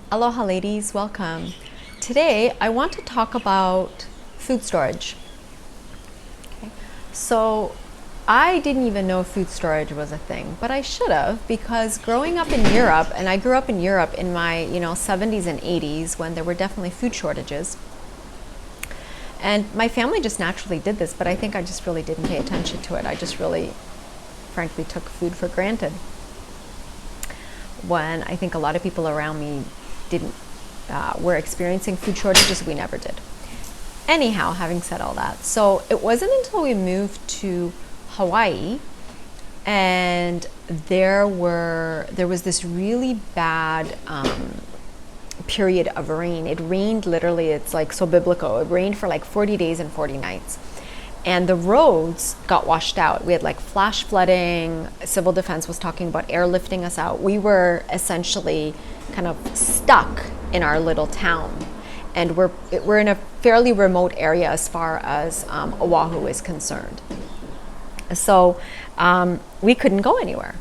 Aloha ladies, welcome. Today I want to talk about food storage. Okay. So I didn't even know food storage was a thing, but I should have, because growing up in Europe, and I grew up in Europe in my 70s and 80s when there were definitely food shortages. And my family just naturally did this, but I think I just really didn't pay attention to it. I just really, frankly, took food for granted, when I think a lot of people around me didn't were experiencing food shortages. We never did. Anyhow, having said all that, so it wasn't until we moved to Hawaii and there was this really bad period of rain. It rained literally, it's like so biblical. It rained for like 40 days and 40 nights. And the roads got washed out. We had like flash flooding. Civil Defense was talking about airlifting us out. We were essentially kind of stuck in our little town. And we're in a fairly remote area as far as Oahu is concerned. So we couldn't go anywhere.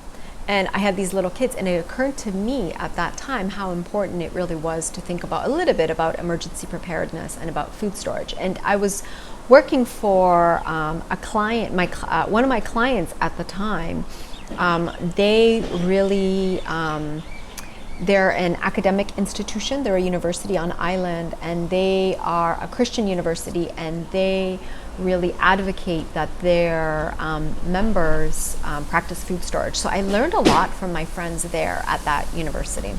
And I had these little kids, and it occurred to me at that time how important it really was to think about a little bit about emergency preparedness and about food storage. And I was working for a client, one of my clients at the time. They really, they're an academic institution. They're a university on island, and they are a Christian university, and they really advocate that their members practice food storage. So I learned a lot from my friends there at that university.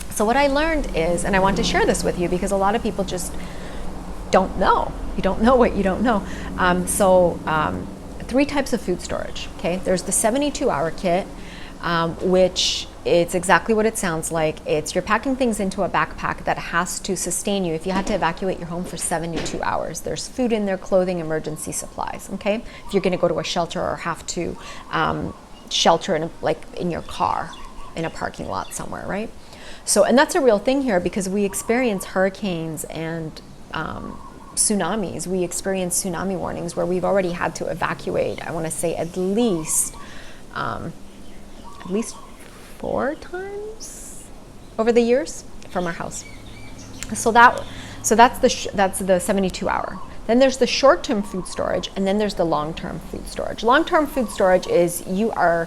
So what I learned is, and I want to share this with you because a lot of people just don't know. You don't know what you don't know. Three types of food storage. Okay, there's the 72-hour kit, which it's exactly what it sounds like. It's you're packing things into a backpack that has to sustain you if you had to evacuate your home for 72 hours. There's food in there, clothing, emergency supplies. Okay, if you're going to go to a shelter or have to shelter in your car in a parking lot somewhere, right? So, and that's a real thing here because we experience hurricanes and tsunamis. We experience tsunami warnings where we've already had to evacuate. I want to say at least 4 times over the years from our house. So that's the 72-hour. Then there's the short-term food storage, and then there's the long-term food storage. Long-term food storage is you are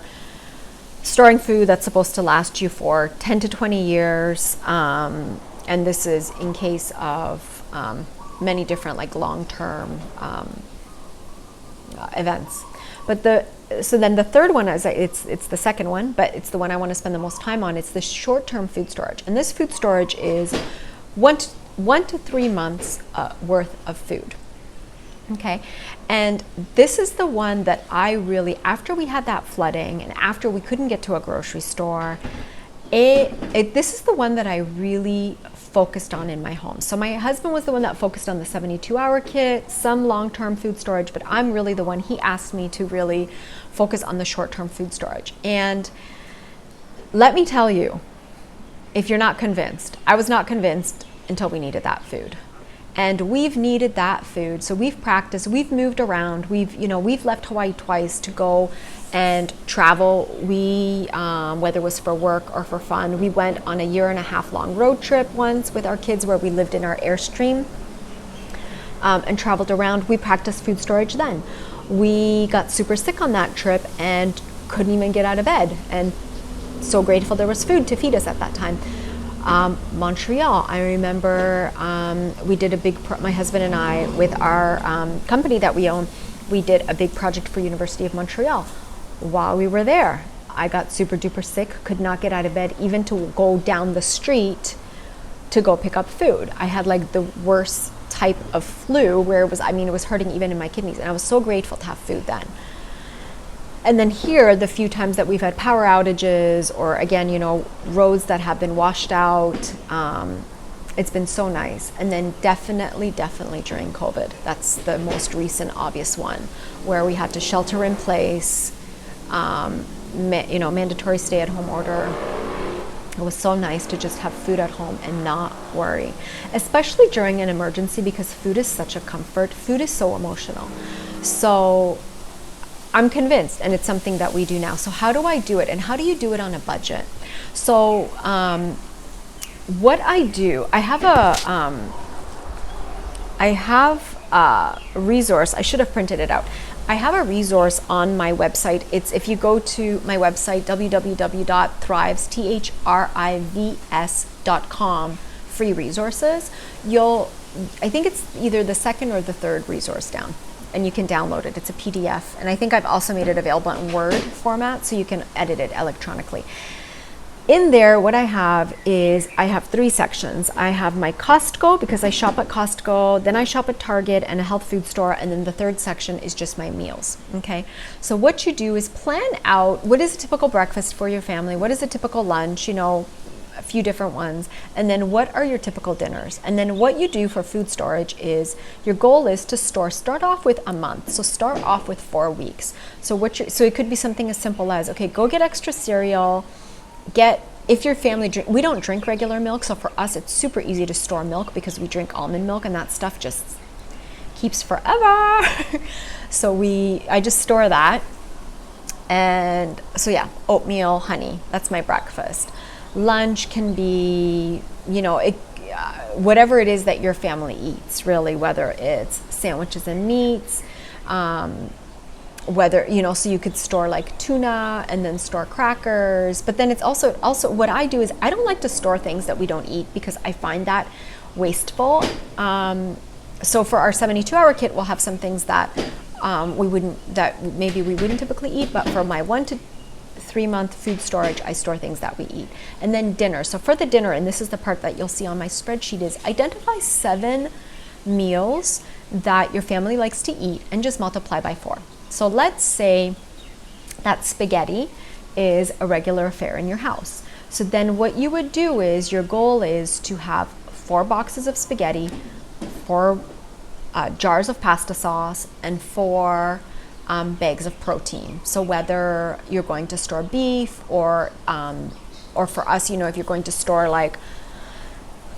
storing food that's supposed to last you for 10 to 20 years, and this is in case of many different like long-term events. But then the third one is it's the second one, but it's the one I want to spend the most time on. It's the short-term food storage, and this food storage is one to 3 months worth of food. Okay, and this is the one that I really, after we had that flooding and after we couldn't get to a grocery store, this is the one that I really focused on in my home. So my husband was the one that focused on the 72-hour kit, some long-term food storage, but I'm really the one, he asked me to really focus on the short-term food storage. And let me tell you, if you're not convinced, I was not convinced until we needed that food. And we've needed that food. So we've practiced, we've moved around, we've left Hawaii twice to go and travel. We, whether it was for work or for fun, we went on a 1.5 year long road trip once with our kids where we lived in our Airstream and traveled around. We practiced food storage then. We got super sick on that trip and couldn't even get out of bed. And so grateful there was food to feed us at that time. Montreal, I remember we did my husband and I, with our company that we own, we did a big project for University of Montreal. While we were there, I got super duper sick, could not get out of bed, even to go down the street to go pick up food. I had like the worst type of flu where it was hurting even in my kidneys, and I was so grateful to have food then. And then here, the few times that we've had power outages or again, roads that have been washed out, it's been so nice. And then definitely during COVID, that's the most recent obvious one where we had to shelter in place, mandatory stay-at-home order. It was so nice to just have food at home and not worry, especially during an emergency because food is such a comfort. Food is so emotional. So I'm convinced, and it's something that we do now. So how do I do it, and how do you do it on a budget? So what I do, I have a resource. I should have printed it out. I have a resource on my website. It's if you go to my website, www.thrives.com, free resources, I think it's either the second or the third resource down, and you can download it. It's a PDF, and I think I've also made it available in Word format, so you can edit it electronically. In there, what I have is I have 3 sections. I have my Costco, because I shop at Costco, then I shop at Target and a health food store, and then the third section is just my meals, okay? So what you do is plan out what is a typical breakfast for your family, what is a typical lunch, a few different ones, and then what are your typical dinners. And then what you do for food storage is your goal is to start off with a month. So start off with 4 weeks. So it could be something as simple as, okay, go get extra cereal. If your family we don't drink regular milk, so for us it's super easy to store milk because we drink almond milk, and that stuff just keeps forever. So I just store that. And so yeah, oatmeal, honey, that's my breakfast. Lunch can be, whatever it is that your family eats, really, whether it's sandwiches and meats, whether, so you could store like tuna and then store crackers. But then it's also what I do is I don't like to store things that we don't eat because I find that wasteful. So for our 72-hour kit, we'll have some things that maybe we wouldn't typically eat, but for my 1 to 3 month food storage, I store things that we eat. And then dinner. So for the dinner, and this is the part that you'll see on my spreadsheet, is identify 7 meals that your family likes to eat and just multiply by 4. So let's say that spaghetti is a regular affair in your house. So then what you would do is your goal is to have 4 boxes of spaghetti, 4 jars of pasta sauce, and 4 bags of protein. So whether you're going to store beef or for us, if you're going to store like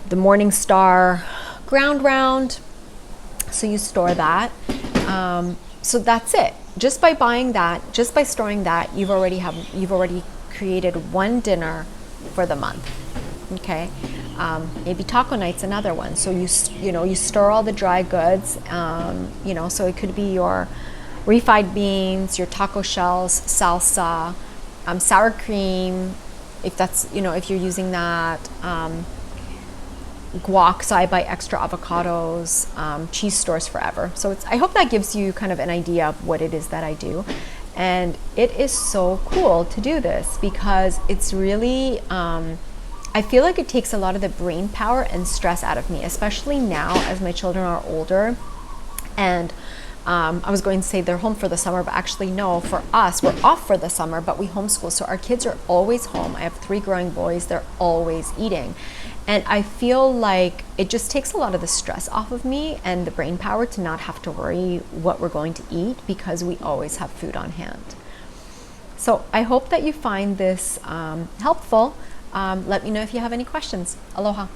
the Morning Star ground round, so you store that. So that's it. Just by buying that, just by storing that, you've already created 1 dinner for the month. Okay, maybe taco night's another one. So you store all the dry goods. So it could be your refried beans, your taco shells, salsa, sour cream, if that's if you're using that. Guac, so I buy extra avocados. Cheese stores forever. So I hope that gives you kind of an idea of what it is that I do. And it is so cool to do this because it's really, I feel like it takes a lot of the brain power and stress out of me, especially now as my children are older. And I was going to say they're home for the summer, but actually no, for us, we're off for the summer, but we homeschool. So our kids are always home. I have 3 growing boys. They're always eating. And I feel like it just takes a lot of the stress off of me and the brain power to not have to worry what we're going to eat because we always have food on hand. So I hope that you find this helpful. Let me know if you have any questions. Aloha.